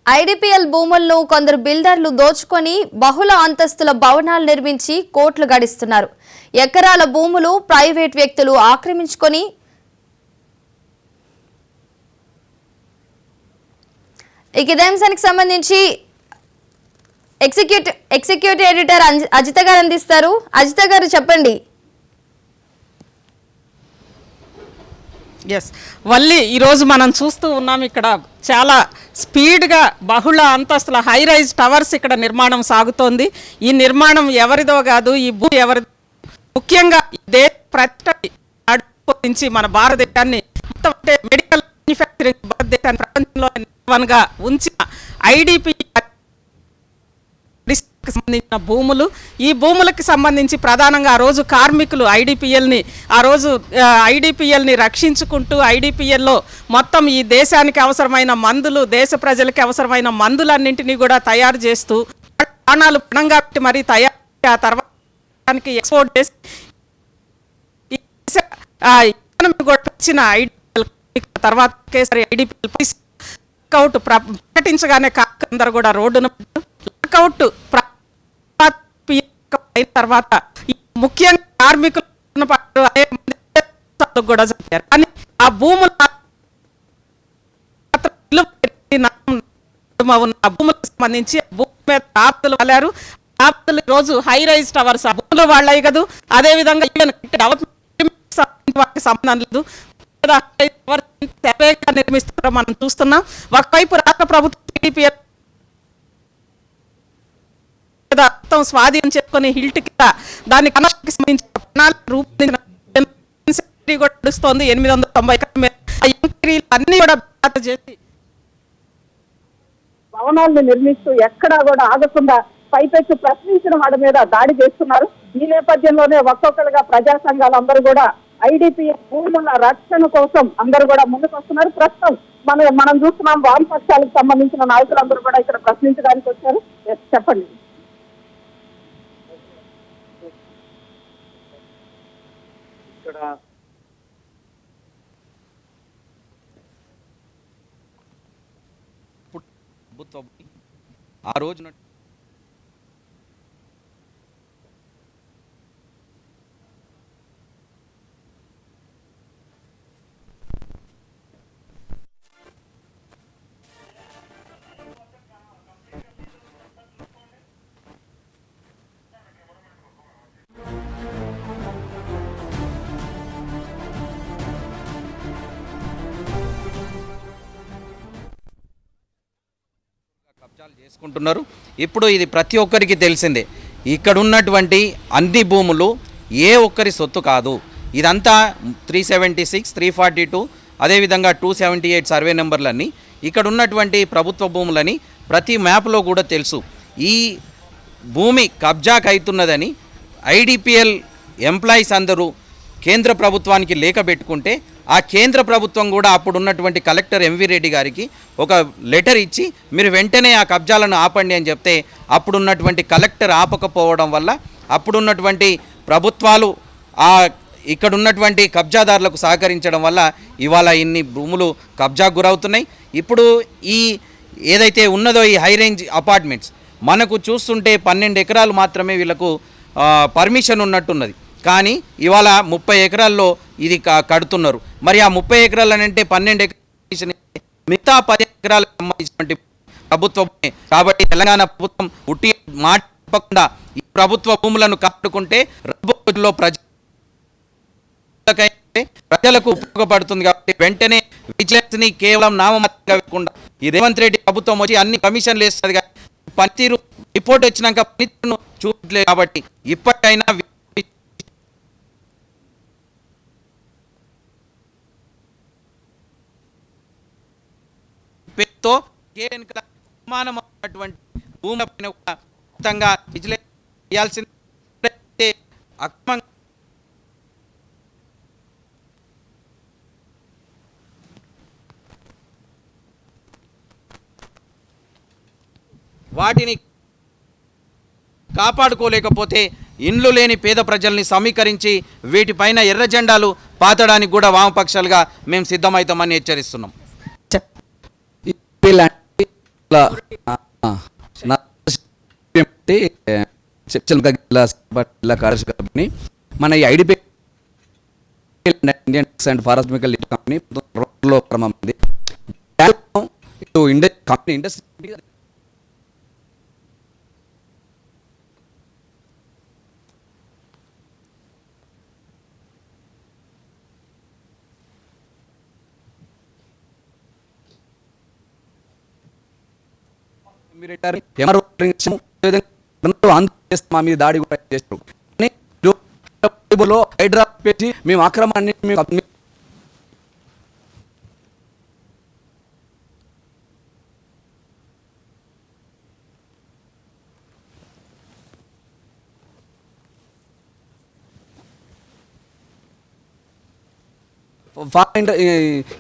IDPL భూములను కొందరు బిల్డర్లు దోచుకొని బహుళ అంతస్తుల భవనాలు నిర్మించి కోట్లు గడిస్తున్నారు. ఎకరాల భూములు ప్రైవేట్ వ్యక్తులు ఆక్రమించుకొని ఇదే అంశానికి సంబంధించి ఎగ్జిక్యూటివ్ ఎడిటర్ అజిత గారు అందిస్తారు. అజిత గారు చెప్పండి. ఎస్ వల్లి, ఈరోజు మనం చూస్తూ ఉన్నాం ఇక్కడ చాలా స్పీడ్గా బహుళ అంతస్తుల హై రైజ్ టవర్స్ ఇక్కడ నిర్మాణం సాగుతోంది. ఈ నిర్మాణం ఎవరిదో కాదు, ఈ భూ ఎవరిదో, ముఖ్యంగా దేశ ప్రతిష్ఠించి మన భారతదేశాన్ని మొత్తం అంటే మెడికల్ మ్యానుఫ్యాక్చరింగ్ భారతదేశాన్ని ప్రపంచంలో వన్గా ఉంచిన ఐడిపి సంబంధించిన భూములు, ఈ భూములకు సంబంధించి ప్రధానంగా ఆ రోజు కార్మికులు ఐడిపిఎల్ని రక్షించుకుంటూ ఐడిపిఎల్లో మొత్తం ఈ దేశానికి అవసరమైన మందులు, దేశ ప్రజలకి అవసరమైన మందులన్నింటినీ కూడా తయారు చేస్తూ ప్రాణాలు పణంగా పెట్టి మరీ తయారు, ఆ తర్వాత ఎక్స్పోర్ట్ చేసి వచ్చిన ఐడిపిఎల్ తర్వాత ఐడిపిఎల్ లాకౌట్ ప్రకటించగానే అందరూ కూడా రోడ్డున లాకౌట్ అయిన తర్వాత ముఖ్యంగా కార్మికులు కూడా చెప్పారు. కానీ ఆ భూముల భూములకు సంబంధించి భూమి మీద ఆప్తులు వెళ్ళారు. ఆప్తులు రోజు హై రైజ్ టవర్స్ ఆ భూములు వాళ్ళవి కదా, అదేవిధంగా సంబంధం లేదు, నిర్మిస్తారో మనం చూస్తున్నాం. ఒకవైపు రాష్ట్ర ప్రభుత్వం స్వాధీనం చేసుకుని హిల్ట్ కింద దాని కనెక్షన్కి సంబంధించిన రూపొందిస్తోంది. 890 అన్ని కూడా చేసి భవనాలను నిర్మిస్తూ ఎక్కడా కూడా ఆగకుండా పైపెచ్చు ప్రశ్నించిన వాడి మీద దాడి చేస్తున్నారు. ఈ నేపథ్యంలోనే ఒక్కొక్కరుగా ప్రజా సంఘాలు అందరూ కూడా ఐడిపి భూముల రక్షణ కోసం అందరూ కూడా ముందుకు వస్తున్నారు. ప్రస్తుతం మనం చూస్తున్నాం, వామపక్షాలకు సంబంధించిన నాయకులందరూ కూడా ఇక్కడ ప్రశ్నించడానికి వచ్చారు. చెప్పండి. ఆ రోజున కబ్జాలు చేసుకుంటున్నారు. ఇప్పుడు ఇది ప్రతి ఒక్కరికి తెలిసిందే. ఇక్కడ ఉన్నటువంటి అన్ని భూములు ఏ ఒక్కరి సొత్తు కాదు. ఇదంతా 376, 342 అదేవిధంగా 278 సర్వే నెంబర్లన్నీ ఇక్కడ ఉన్నటువంటి ప్రభుత్వ భూములని ప్రతి మ్యాప్లో కూడా తెలుసు. ఈ భూమి కబ్జాకు అవుతున్నదని ఐడిపిఎల్ ఎంప్లాయీస్ అందరూ కేంద్ర ప్రభుత్వానికి లేఖ పెట్టుకుంటే ఆ కేంద్ర ప్రభుత్వం కూడా అప్పుడున్నటువంటి కలెక్టర్ ఎంవి రెడ్డి గారికి ఒక లెటర్ ఇచ్చి మీరు వెంటనే ఆ కబ్జాలను ఆపండి అని చెప్తే అప్పుడున్నటువంటి కలెక్టర్ ఆపకపోవడం వల్ల అప్పుడున్నటువంటి ప్రభుత్వాలు ఇక్కడ ఉన్నటువంటి కబ్జాదారులకు సహకరించడం వల్ల ఇవాళ ఇన్ని భూములు కబ్జాకు గురవుతున్నాయి. ఇప్పుడు ఈ ఏదైతే ఉన్నదో ఈ హై రేంజ్ అపార్ట్మెంట్స్ మనకు చూస్తుంటే 12 ఎకరాలు మాత్రమే వీళ్ళకు పర్మిషన్ ఉన్నట్టున్నది. కానీ ఇవాళ 30 ఎకరాల్లో ఇది కడుతున్నారు. మరి ఆ 30 ఎకరాలు అంటే 12 ఎకరాలు మిగతా 10 ఎకరాలకు సంబంధించినటువంటి ప్రభుత్వ భూమి కాబట్టి తెలంగాణ ప్రభుత్వం ఉట్టి మాట తప్పకుండా ఈ ప్రభుత్వ భూములను కట్టుకుంటే రోజుల్లో ప్రజలకు ఉపయోగపడుతుంది. కాబట్టి వెంటనే విజిలెన్స్ని కేవలం నామమాత్రంగా వేయకుండా ఈ రేవంత్ రెడ్డి ప్రభుత్వం వచ్చి అన్ని కమిషన్లు వేస్తుంది కానీ పనితీరు రిపోర్ట్ వచ్చినాక పనితీరును చూడలేదు. కాబట్టి ఇప్పటికైనా పేరుతో సమానమైనటువంటి భూములపైన మొత్తంగా విజిలెన్స్ చేయాల్సిందే. అక్రమంగా వాటిని కాపాడుకోలేకపోతే ఇండ్లు లేని పేద ప్రజల్ని సమీకరించి వీటిపైన ఎర్ర జెండాలు పాతడానికి కూడా వామపక్షాలుగా మేము సిద్ధమవుతామని హెచ్చరిస్తున్నాం. జిల్లా కార్యదర్శి మన ఈ IDP Indian and pharmaceutical company రోడ్లో ప్రారంభమైంది. కంపెనీ ఇండస్ట్రీ మా మీద దాడి కూడా చేస్తారు. హైడ్రా పెట్టి మేము అక్రమాన్ని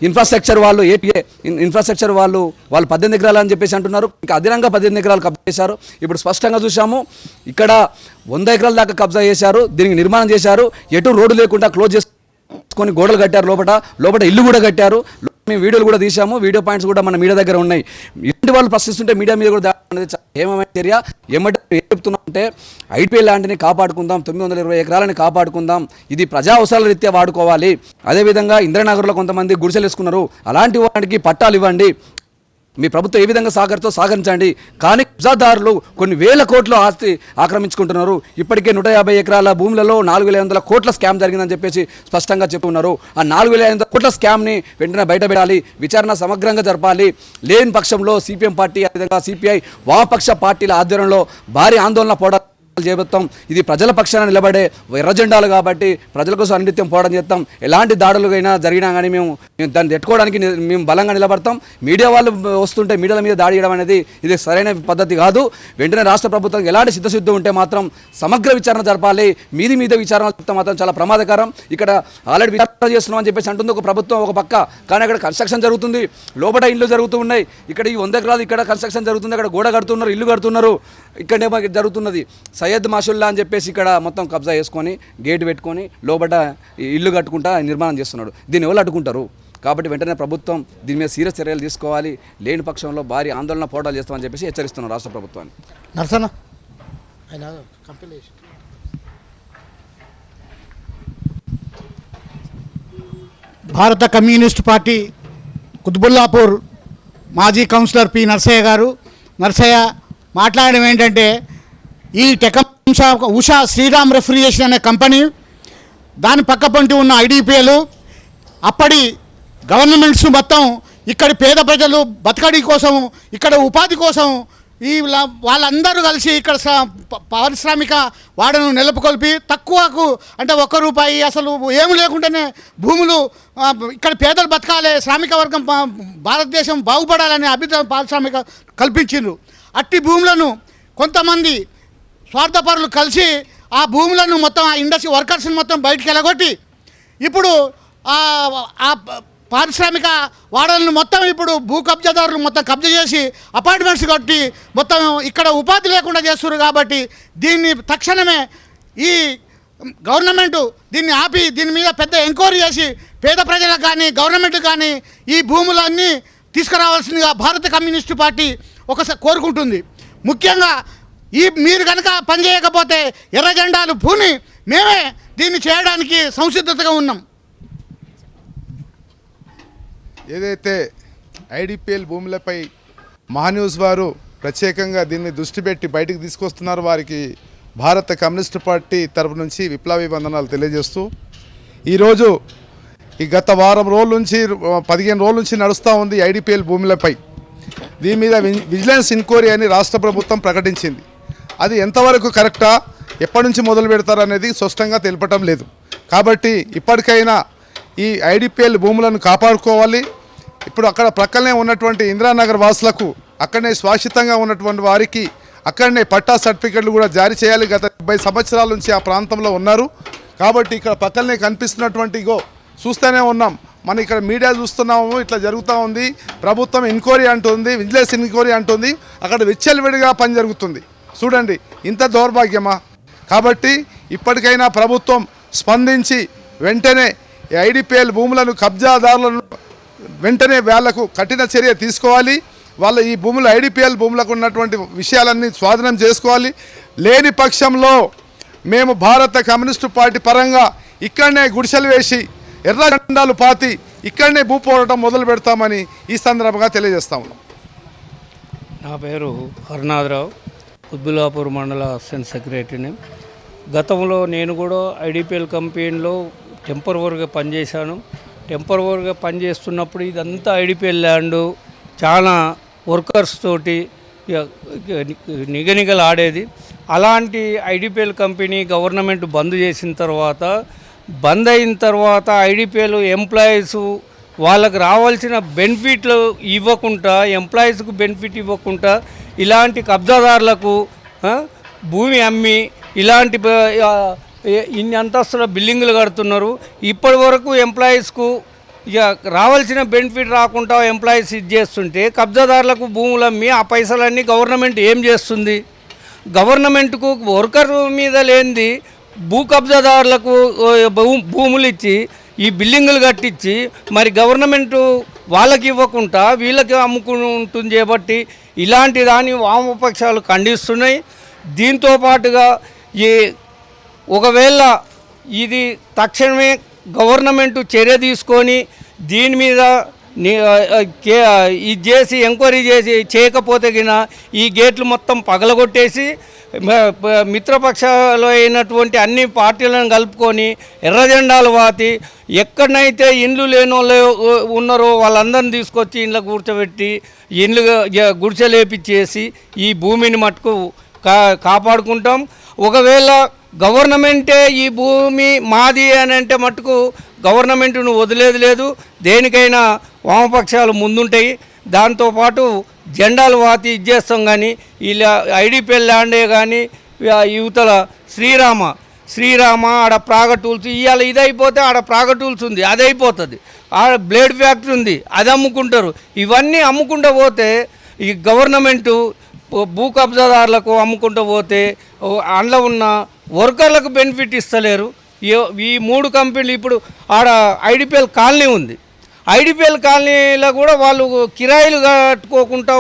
ఇన్ఫ్రాస్ట్రక్చర్ వాళ్ళు ఏపీఏ ఇన్ఫ్రాస్ట్రక్చర్ వాళ్ళు 18 ఎకరాలు అని చెప్పేసి అంటున్నారు. ఇంకా అదనంగా 18 ఎకరాలు కబ్జా చేశారు. ఇప్పుడు స్పష్టంగా చూసాము, ఇక్కడ 100 ఎకరాల దాకా కబ్జా చేశారు. దీనికి నిర్మాణం చేశారు, ఎటు రోడ్డు లేకుండా క్లోజ్ చేసుకొని గోడలు కట్టారు, లోపల ఇల్లు కూడా కట్టారు. మేము వీడియోలు కూడా తీసాము, వీడియో పాయింట్స్ కూడా మన మీడియా దగ్గర ఉన్నాయి. ఇలాంటి వాళ్ళు ప్రశ్నిస్తుంటే మీడియా మీద కూడా అనేది ఏమైనా చర్య. ఏమంటే ఏం చెప్తున్నాం అంటే ఐపీఎల్ ల్యాండ్ని కాపాడుకుందాం, 920 ఎకరాలని కాపాడుకుందాం, ఇది ప్రజా అవసరాల రీత్యా వాడుకోవాలి. అదేవిధంగా ఇంద్రనగర్లో కొంతమంది గుడిసెలు వేసుకున్నారు, అలాంటి వాటికి పట్టాలు ఇవ్వండి. మీ ప్రభుత్వం ఏ విధంగా సహకరించండి. కానీ కబ్జాదారులు కొన్ని వేల కోట్ల ఆస్తి ఆక్రమించుకుంటున్నారు. ఇప్పటికే 150 ఎకరాల భూములలో 4500 కోట్ల స్కామ్ జరిగిందని చెప్పేసి స్పష్టంగా చెప్తున్నారు. ఆ 4500 కోట్ల స్కామ్ని వెంటనే బయటపెట్టాలి, విచారణ సమగ్రంగా జరపాలి. లేని పక్షంలో సిపిఎం పార్టీ, అదేవిధంగా సిపిఐ వామపక్ష పార్టీల ఆధ్వర్యంలో భారీ ఆందోళన పోరాటం చేపడతాం. ఇది ప్రజల పక్షాన నిలబడే ఎర్రజెండాలు కాబట్టి ప్రజల కోసం అనిత్యం పోవడం చేస్తాం. ఎలాంటి దాడులుగైనా జరిగినా కానీ మేము దాన్ని తట్టుకోవడానికి మేము బలంగా నిలబడతాం. మీడియా వాళ్ళు వస్తుంటే మీడియాల మీద దాడి చేయడం అనేది ఇది సరైన పద్ధతి కాదు. వెంటనే రాష్ట్ర ప్రభుత్వం ఎలాంటి సిద్ధశుద్ధి ఉంటే మాత్రం సమగ్ర విచారణ జరపాలి. మీద విచారణ చెప్తే మాత్రం చాలా ప్రమాదకరం. ఇక్కడ ఆల్రెడీ విచారణ చేస్తున్నామని చెప్పేసి అంటుంది ఒక ప్రభుత్వం ఒక పక్క, కానీ అక్కడ కన్స్ట్రక్షన్ జరుగుతుంది, లోపల ఇల్లు జరుగుతూ ఉన్నాయి. ఇక్కడ ఈ 100 ఎకరాలు ఇక్కడ కన్స్ట్రక్షన్ జరుగుతుంది, అక్కడ గోడ కడుతున్నారు, ఇల్లు కడుతున్నారు. ఇక్కడేమో జరుగుతున్నది సయ్యద్ మాషుల్లా అని చెప్పేసి ఇక్కడ మొత్తం కబ్జా చేసుకొని గేట్ పెట్టుకొని లోపల ఇల్లు కట్టుకుంటా నిర్మాణం చేస్తున్నాడు. దీన్ని ఎవరు అడ్డుకుంటారు? కాబట్టి వెంటనే ప్రభుత్వం దీని మీద సీరియస్ చర్యలు తీసుకోవాలి. లేని పక్షంలో భారీ ఆందోళన పోరాటాలు చేస్తామని చెప్పేసి హెచ్చరిస్తున్నారు రాష్ట్ర ప్రభుత్వాన్ని. భారత కమ్యూనిస్ట్ పార్టీ కుతుబుల్లాపూర్ మాజీ కౌన్సిలర్ పి నర్సయ్య గారు. నర్సయ్య మాట్లాడడం ఏంటంటే, ఈ ఉషా శ్రీరామ్ రెఫ్రిజరేషన్ అనే కంపెనీ, దాని పక్క పంటి ఉన్న ఐడిపిఎలు, అప్పటి గవర్నమెంట్స్ మొత్తం ఇక్కడి పేద ప్రజలు బతకడి కోసం, ఇక్కడ ఉపాధి కోసం ఈ వాళ్ళందరూ కలిసి ఇక్కడ పారిశ్రామిక వాడను నెలకొల్పి తక్కువకు అంటే ₹1 అసలు ఏమి లేకుండానే భూములు ఇక్కడ పేదలు బతకాలి, శ్రామిక వర్గం భారతదేశం బాగుపడాలనే అభిప్రాయం పారిశ్రామిక కల్పించిండ్రు. అట్టి భూములను కొంతమంది స్వార్థపరులు కలిసి ఆ భూములను మొత్తం ఆ ఇండస్ట్రీ వర్కర్స్ని మొత్తం బయటికి వెళ్ళగొట్టి ఇప్పుడు ఆ పారిశ్రామిక వాడలను మొత్తం ఇప్పుడు భూ కబ్జాదారులు మొత్తం కబ్జా చేసి అపార్ట్మెంట్స్ కట్టి మొత్తం ఇక్కడ ఉపాధి లేకుండా చేస్తున్నారు. కాబట్టి దీన్ని తక్షణమే ఈ గవర్నమెంటు దీన్ని ఆపి దీని మీద పెద్ద ఎంక్వైరీ చేసి పేద ప్రజలకు కానీ గవర్నమెంట్కి కానీ ఈ భూములన్నీ తీసుకురావాల్సిందిగా భారత కమ్యూనిస్టు పార్టీ ఒకసారి కోరుకుంటుంది. ముఖ్యంగా మీరు కనుక పనిచేయకపోతే ఎర్ర జెండాలు పూని మేమే దీన్ని చేయడానికి సంసిద్ధతగా ఉన్నాం. ఏదైతే ఐడిపిఎల్ భూములపై మహాన్యూస్ వారు ప్రత్యేకంగా దీన్ని దృష్టి పెట్టి బయటికి తీసుకొస్తున్నారు, వారికి భారత కమ్యూనిస్టు పార్టీ తరపు నుంచి విప్లవాభివందనాలు తెలియజేస్తూ, ఈరోజు ఈ గత వారం రోజుల నుంచి 15 రోజుల నుంచి నడుస్తూ ఉంది ఐడిపిఎల్ భూములపై. దీని మీద విజిలెన్స్ ఎంక్వైరీ అని రాష్ట్ర ప్రభుత్వం ప్రకటించింది. అది ఎంతవరకు కరెక్టా, ఎప్పటి నుంచి మొదలు పెడతారు అనేది స్పష్టంగా తెలపటం లేదు. కాబట్టి ఇప్పటికైనా ఈ ఐడిపిఎల్ భూములను కాపాడుకోవాలి. ఇప్పుడు అక్కడ ప్రక్కనే ఉన్నటువంటి ఇందిరానగర్ వాసులకు, అక్కడనే శాశ్వతంగా ఉన్నటువంటి వారికి అక్కడనే పట్టా సర్టిఫికెట్లు కూడా జారీ చేయాలి. గత 70 సంవత్సరాల నుంచి ఆ ప్రాంతంలో ఉన్నారు. కాబట్టి ఇక్కడ పక్కనే కనిపిస్తున్నటువంటి చూస్తూనే ఉన్నాం, మనం ఇక్కడ మీడియా చూస్తున్నాము, ఇట్లా జరుగుతూ ఉంది. ప్రభుత్వం ఎంక్వైరీ అంటుంది, విజిలెన్స్ ఎంక్వైరీ అంటుంది, అక్కడ విచ్చలవిడిగా పని జరుగుతుంది. చూడండి, ఇంత దౌర్భాగ్యమా? కాబట్టి ఇప్పటికైనా ప్రభుత్వం స్పందించి వెంటనే ఐడిపిఎల్ భూములను కబ్జాదారులను వెంటనే వాళ్లకు కఠిన చర్య తీసుకోవాలి. వాళ్ళ ఈ భూములు ఐడిపిఎల్ భూములకు ఉన్నటువంటి విషయాలన్నీ స్వాధీనం చేసుకోవాలి. లేని పక్షంలో మేము భారత కమ్యూనిస్టు పార్టీ పరంగా ఇక్కడనే గుడిసెలు వేసి ఎర్ర జెండాలు పాతి ఇక్కడనే భూ పోరాటం మొదలు పెడతామని ఈ సందర్భంగా తెలియజేస్తా ఉన్నాం. నా పేరు హరినాథరావు, కుత్బుల్లాపూర్ మండల అసిస్టెంట్ సెక్రటరీని. గతంలో నేను కూడా ఐడిపిఎల్ కంపెనీలో టెంపరవరీగా పనిచేశాను. టెంపరవరీగా పనిచేస్తున్నప్పుడు ఇదంతా ఐడిపిఎల్ ల్యాండ్, చాలా వర్కర్స్ తోటి నిగనిగలు ఆడేది. అలాంటి ఐడిపిఎల్ కంపెనీ గవర్నమెంట్ బంద్ చేసిన తర్వాత, బంద్ అయిన తర్వాత ఐడిపిఎల్ ఎంప్లాయీస్ వాళ్ళకు రావాల్సిన బెనిఫిట్లు ఇవ్వకుండా, ఎంప్లాయీస్కు బెనిఫిట్ ఇవ్వకుండా ఇలాంటి కబ్జాదారులకు భూమి అమ్మి ఇలాంటి ఇన్ని అంతస్తుల బిల్డింగులు కడుతున్నారు. ఇప్పటి వరకు ఎంప్లాయీస్కు ఇక రావాల్సిన బెనిఫిట్ రాకుండా ఎంప్లాయీస్ ఇది చేస్తుంటే కబ్జాదారులకు భూములు అమ్మి ఆ పైసలన్నీ గవర్నమెంట్ ఏం చేస్తుంది? గవర్నమెంట్కు వర్కర్ మీద లేనిది భూ కబ్జాదారులకు భూములు ఇచ్చి ఈ బిల్డింగులు కట్టించి మరి గవర్నమెంటు వాళ్ళకి ఇవ్వకుండా వీళ్ళకి అమ్ముకుంటుంది కాబట్టి ఇలాంటి దాన్ని వామపక్షాలు ఖండిస్తున్నాయి. దీంతో పాటుగా ఒకవేళ ఇది తక్షణమే గవర్నమెంట్ చర్య తీసుకొని దీని మీద ఇది చేసి ఎంక్వైరీ చేసి చేయకపోతే గిన ఈ గేట్లు మొత్తం పగలగొట్టేసి మిత్రపక్షాలు అయినటువంటి అన్ని పార్టీలను కలుపుకొని ఎర్ర జెండాలు వాతి ఎక్కడనైతే ఇండ్లు లేని వాళ్ళు ఉన్నారో వాళ్ళందరిని తీసుకొచ్చి ఇండ్లు కూర్చోబెట్టి ఇండ్లు గుడిసెలేపిచ్చేసి ఈ భూమిని మట్టుకు కాపాడుకుంటాం. ఒకవేళ గవర్నమెంటే ఈ భూమి మాది అని అంటే మట్టుకు గవర్నమెంట్ను వదిలేది లేదు. దేనికైనా వామపక్షాలు ముందుంటాయి. దాంతోపాటు జెండాలు వాతి ఇచ్చేస్తాం. కానీ ఇలా ఐడిపిఎల్ ల్యాండే కానీ యువతల శ్రీరామ ఆడ ప్రాగ టూల్స్ ఇవాళ ఇది అయిపోతే ఆడ ప్రాగ టూల్స్ ఉంది, అది అయిపోతుంది. ఆడ బ్లేడ్ ఫ్యాక్టరీ ఉంది, అది అమ్ముకుంటారు. ఇవన్నీ అమ్ముకుంటూ పోతే ఈ గవర్నమెంటు భూ కబ్జాదారులకు అమ్ముకుంటూ పోతే అందులో ఉన్న వర్కర్లకు బెనిఫిట్ ఇస్తలేరు. ఈ 3 కంపెనీలు ఇప్పుడు ఆడ ఐడిపిఎల్ కాలనీ ఉంది. ఐడిపిఎల్ కాలనీలో కూడా వాళ్ళు కిరాయిలు కట్టుకోకుండా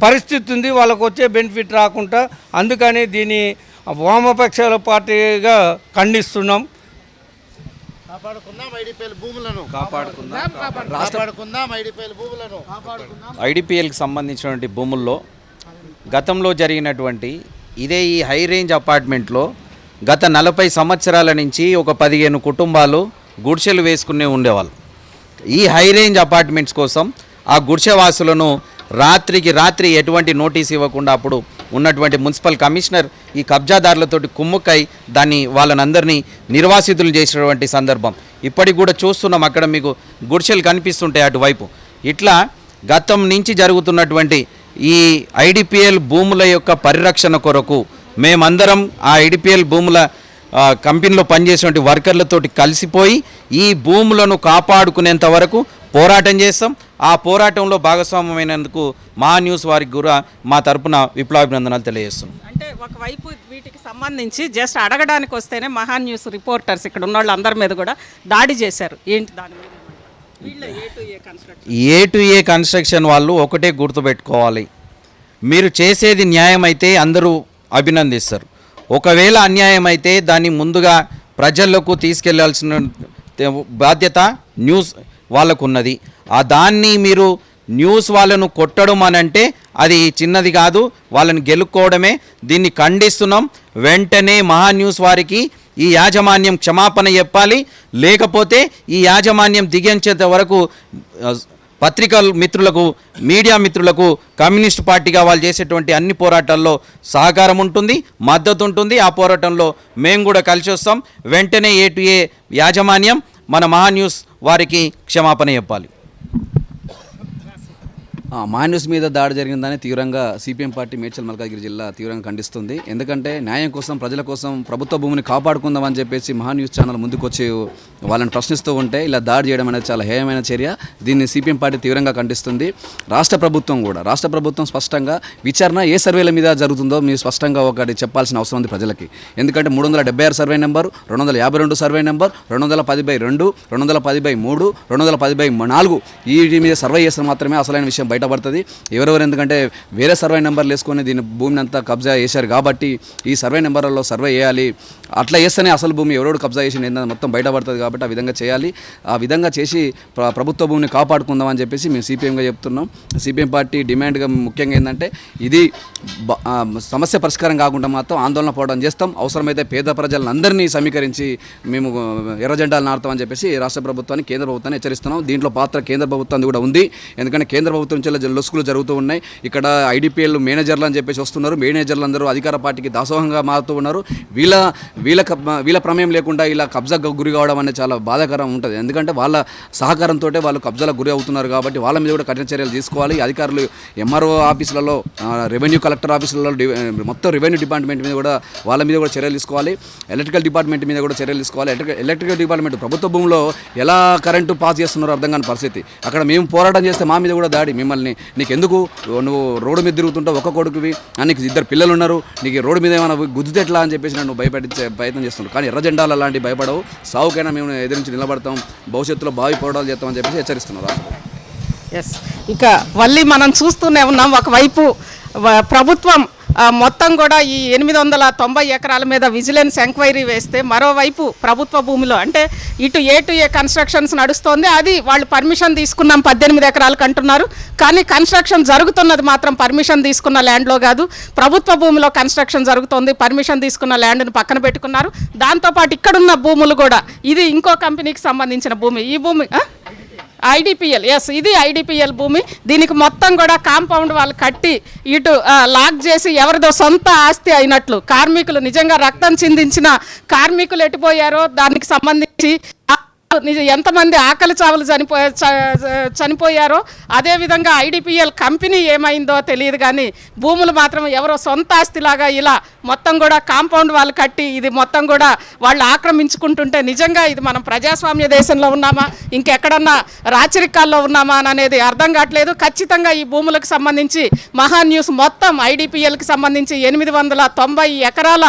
పరిస్థితి ఉంది, వాళ్ళకు వచ్చే బెనిఫిట్ రాకుండా. అందుకని దీన్ని వామపక్షాల పార్టీగా ఖండిస్తున్నాం. ఐడిపిఎల్కి సంబంధించినటువంటి భూముల్లో గతంలో జరిగినటువంటి ఇదే ఈ హై రేంజ్ అపార్ట్మెంట్లో గత 40 సంవత్సరాల నుంచి ఒక 15 కుటుంబాలు గుడిసెలు వేసుకునే ఉండేవాళ్ళు. ఈ హై రేంజ్ అపార్ట్మెంట్స్ కోసం ఆ గుడిసెవాసులను రాత్రికి రాత్రి ఎటువంటి నోటీస్ ఇవ్వకుండా అప్పుడు ఉన్నటువంటి మున్సిపల్ కమిషనర్ ఈ కబ్జాదారులతోటి కుమ్ముక్కై వాళ్ళనందరినీ నిర్వాసితులు చేసినటువంటి సందర్భం ఇప్పటికి కూడా చూస్తున్నాం. అక్కడ మీకు గుడిసెలు కనిపిస్తుంటాయి అటువైపు. ఇట్లా గతం నుంచి జరుగుతున్నటువంటి ఈ ఐడిపిఎల్ భూముల యొక్క పరిరక్షణ కొరకు మేమందరం ఆ ఐడిపిఎల్ భూముల కంపెనీలో పనిచేసినటువంటి వర్కర్లతోటి కలిసిపోయి ఈ భూములను కాపాడుకునేంత వరకు పోరాటం చేస్తాం. ఆ పోరాటంలో భాగస్వామ్యమైనందుకు మా న్యూస్ వారికి కూడా మా తరపున విప్లవాభినందనాలు తెలియజేస్తున్నాం. అంటే ఒకవైపు వీటికి సంబంధించి జస్ట్ అడగడానికి వస్తేనే మహా న్యూస్ రిపోర్టర్స్ ఇక్కడ ఉన్న వాళ్ళందరి మీద కూడా దాడి చేశారు. ఏంటి దాని మీద? ఏ టు ఏ కన్స్ట్రక్షన్ వాళ్ళు ఒకటే గుర్తుపెట్టుకోవాలి, మీరు చేసేది న్యాయం అయితే అందరూ అభినందిస్తారు. ఒకవేళ అన్యాయం అయితే దాన్ని ముందుగా ప్రజలకు తీసుకెళ్లాల్సిన బాధ్యత న్యూస్ వాళ్ళకు ఉన్నది. దాన్ని మీరు న్యూస్ వాళ్ళను కొట్టడం అని అంటే అది చిన్నది కాదు, వాళ్ళని గెలుక్కోవడమే. దీన్ని ఖండిస్తున్నాం. వెంటనే మహా న్యూస్ వారికి ఈ యాజమాన్యం క్షమాపణ చెప్పాలి. లేకపోతే ఈ యాజమాన్యం దిగించేంత వరకు పత్రికల మిత్రులకు, మీడియా మిత్రులకు కమ్యూనిస్ట్ పార్టీగా వాళ్ళు చేసేటువంటి అన్ని పోరాటాల్లో సహకారం ఉంటుంది, మద్దతు ఉంటుంది. ఆ పోరాటంలో మేము కూడా కలిసి వస్తాం. వెంటనే ఏ టు ఏ యాజమాన్యం మన మహా న్యూస్ వారికి క్షమాపణ చెప్పాలి. మా న్యూస్ మీద దాడి జరిగిందని తీవ్రంగా సిపిఎం పార్టీ మేడ్చల్ మల్కాజ్గిరి జిల్లా తీవ్రంగా ఖండిస్తుంది. ఎందుకంటే న్యాయం కోసం, ప్రజల కోసం, ప్రభుత్వ భూమిని కాపాడుకుందామని చెప్పేసి మహా న్యూస్ ఛానల్ ముందుకొచ్చి వాళ్ళని ప్రశ్నిస్తూ ఉంటే ఇలా దాడి చేయడం అనేది చాలా హేయమైన చర్య. దీన్ని సిపిఎం పార్టీ తీవ్రంగా ఖండిస్తుంది. రాష్ట్ర ప్రభుత్వం స్పష్టంగా విచారణ ఏ సర్వేల మీద జరుగుతుందో మీరు స్పష్టంగా ఒకటి చెప్పాల్సిన అవసరం ఉంది ప్రజలకి. ఎందుకంటే 376 సర్వే నెంబర్, 252 సర్వే నెంబర్, 210/2, 210/3, 210/4 వీటి మీద సర్వే చేస్తే మాత్రమే అసలైన విషయం బయటపడుతుంది ఎవరెవరు. ఎందుకంటే వేరే సర్వే నెంబర్లు వేసుకొని దీని భూమిని అంతా కబ్జా చేశారు కాబట్టి ఈ సర్వే నెంబర్లలో సర్వే చేయాలి. అట్లా చేస్తేనే అసలు భూమి ఎవరెవరు కబ్జా చేసి ఏంటంటే మొత్తం బయటపడుతుంది కాబట్టి ఆ విధంగా చేయాలి. ఆ విధంగా చేసి ప్రభుత్వ భూమిని కాపాడుకుందాం అని చెప్పేసి మేము సిపిఎంగా చెప్తున్నాం. సిపిఎం పార్టీ డిమాండ్గా ముఖ్యంగా ఏంటంటే ఇది సమస్య పరిష్కారం కాకుండా మాత్రం ఆందోళన పోవడం చేస్తాం. అవసరమైతే పేద ప్రజలందరినీ సమీకరించి మేము ఎర్ర జెండాలు నాటుతామని చెప్పేసి రాష్ట్ర ప్రభుత్వాన్ని కేంద్ర ప్రభుత్వాన్ని హెచ్చరిస్తున్నాం. దీంట్లో పాత్ర కేంద్ర ప్రభుత్వాన్ని కూడా ఉంది. ఎందుకంటే కేంద్ర ప్రభుత్వం నుంచి లొసుకులు జరుగుతూ ఉన్నాయి. ఇక్కడ ఐడిపిఎల్ మేనేజర్లు అని చెప్పేసి వస్తున్నారు. మేనేజర్లు అందరూ అధికార పార్టీకి దాసోహంగా మారుతూ ఉన్నారు. వీళ్ళ ప్రమేయం లేకుండా ఇలా కబ్జా గురి కావడం అనేది చాలా బాధాకరం ఉంటుంది. ఎందుకంటే వాళ్ళ సహకారంతో వాళ్ళు కబ్జాలకు గురి అవుతున్నారు కాబట్టి వాళ్ళ మీద కూడా కఠిన చర్యలు తీసుకోవాలి. అధికారులు ఎంఆర్ఓ ఆఫీసులలో, రెవెన్యూ కలెక్టర్ ఆఫీసులలో, మొత్తం రెవెన్యూ డిపార్ట్మెంట్ మీద కూడా వాళ్ళ మీద కూడా చర్యలు తీసుకోవాలి. ఎలక్ట్రికల్ డిపార్ట్మెంట్ మీద కూడా చర్యలు తీసుకోవాలి. ఎలక్ట్రికల్ డిపార్ట్మెంట్ ప్రభుత్వ భూమిలో ఎలా కరెంటు పాస్ చేస్తున్నారో అర్థం కాని పరిస్థితి. అక్కడ మేము పోరాటం చేస్తే మా మీద కూడా దాడి. మిమ్మల్ని నీకెందుకు, నువ్వు రోడ్డు మీద తిరుగుతుంటావు, ఒక్క కొడుకువి, నీకు 2 పిల్లలు ఉన్నారు, నీకు రోడ్డు మీద ఏమైనా గుద్దుతే ఎట్లా అని చెప్పేసి నన్ను భయపెట్టించే ప్రయత్నం చేస్తున్నాడు. కానీ ఎర్ర జెండాలు అలాంటివి భయపడవు. సావుకైనా మేము ఎదిరించి నిలబడతాం, భవిష్యత్తులో భావి పోరాటాలు చేస్తామని చెప్పేసి హెచ్చరిస్తున్నారు. ఎస్, ఇక మళ్ళీ మనం చూస్తూనే ఉన్నాం. ఒకవైపు ప్రభుత్వం మొత్తం కూడా ఈ 890 ఎకరాల మీద విజిలెన్స్ ఎంక్వైరీ వేస్తే, మరోవైపు ప్రభుత్వ భూమిలో అంటే ఇటు ఏ కన్స్ట్రక్షన్స్ నడుస్తోంది. అది వాళ్ళు పర్మిషన్ తీసుకున్నాం 18 ఎకరాలకు అంటున్నారు. కానీ కన్స్ట్రక్షన్ జరుగుతున్నది మాత్రం పర్మిషన్ తీసుకున్న ల్యాండ్లో కాదు, ప్రభుత్వ భూమిలో కన్స్ట్రక్షన్ జరుగుతోంది. పర్మిషన్ తీసుకున్న ల్యాండ్ను పక్కన పెట్టుకున్నారు. దాంతోపాటు ఇక్కడున్న భూములు కూడా, ఇది ఇంకో కంపెనీకి సంబంధించిన భూమి. ఈ భూమి ఐడిపిఎల్, ఎస్, ఇది ఐడిపిఎల్ భూమి. దీనికి మొత్తం కూడా కాంపౌండ్ వాళ్ళు కట్టి ఇటు లాక్ చేసి ఎవరిదో సొంత ఆస్తి అయినట్లు, కార్మికులు నిజంగా రక్తం చిందించిన కార్మికులు ఎటుపోయారో దానికి సంబంధించి ఎంతమంది ఆకలి చావులు చనిపోయారో, అదేవిధంగా ఐడిపిఎల్ కంపెనీ ఏమైందో తెలియదు కానీ భూములు మాత్రం ఎవరో సొంత ఆస్తిలాగా ఇలా మొత్తం కూడా కాంపౌండ్ వాళ్ళు కట్టి ఇది మొత్తం కూడా వాళ్ళు ఆక్రమించుకుంటుంటే నిజంగా ఇది మనం ప్రజాస్వామ్య దేశంలో ఉన్నామా, ఇంకెక్కడన్నా రాచరికాల్లో ఉన్నామా అనేది అర్థం కావట్లేదు. ఖచ్చితంగా ఈ భూములకు సంబంధించి మహా న్యూస్ మొత్తం ఐడిపిఎల్కి సంబంధించి 890 ఎకరాల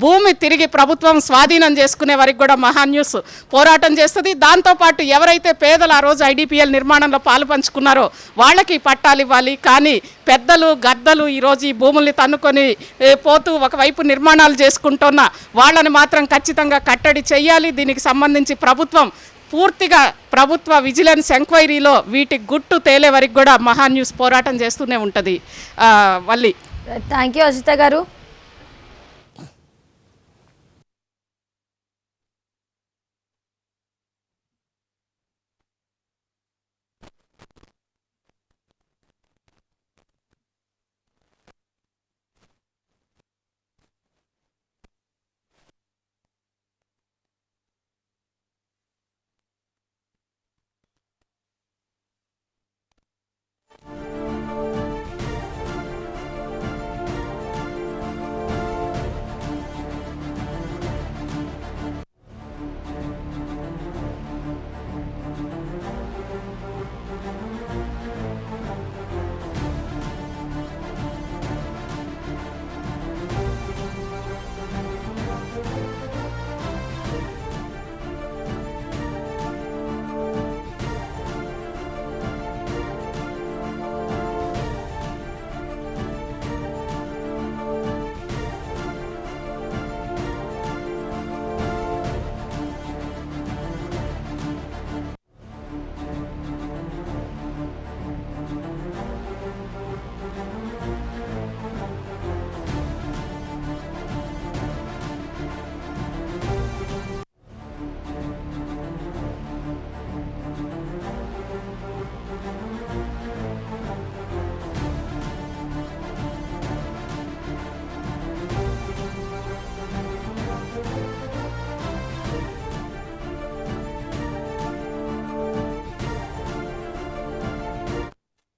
భూమి తిరిగి ప్రభుత్వం స్వాధీనం చేసుకునే వరకు కూడా మహా న్యూస్ పోరాటం చేస్తుంది. దాంతోపాటు ఎవరైతే పేదలు ఆ రోజు ఐడిపిఎల్ నిర్మాణంలో పాలు పంచుకున్నారో వాళ్ళకి పట్టాలు ఇవ్వాలి. కానీ పెద్దలు గద్దలు ఈరోజు ఈ భూముల్ని తన్నుకొని పోతూ ఒకవైపు నిర్మాణాలు చేసుకుంటున్న వాళ్ళని మాత్రం ఖచ్చితంగా కట్టడి చేయాలి. దీనికి సంబంధించి ప్రభుత్వం పూర్తిగా ప్రభుత్వ విజిలెన్స్ ఎంక్వైరీలో వీటి గుట్టు తేలే వరకు కూడా మహా న్యూస్ పోరాటం చేస్తూనే ఉంటుంది. వల్లి, థ్యాంక్ యూ అజిత గారు.